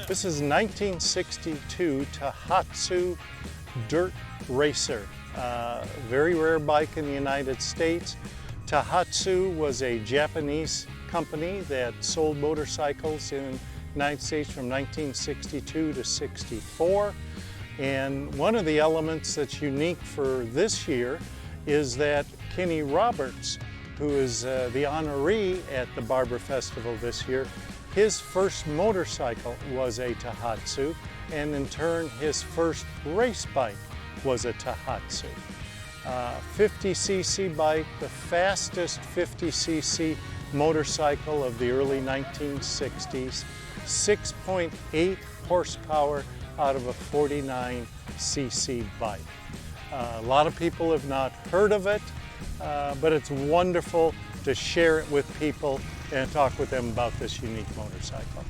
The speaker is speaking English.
This is 1962 Tohatsu Dirt Racer. Very rare bike in the United States. Tohatsu was a Japanese company that sold motorcycles in the United States from 1962 to 64. And one of the elements that's unique for this year is that Kenny Roberts, who is the honoree at the Barber Festival this year, his first motorcycle was a Tohatsu, and in turn his first race bike was a Tohatsu. 50cc bike, the fastest 50cc motorcycle of the early 1960s, 6.8 horsepower out of a 49cc bike. A lot of people have not heard of it, but it's wonderful to share it with people and talk with them about this unique motorcycle.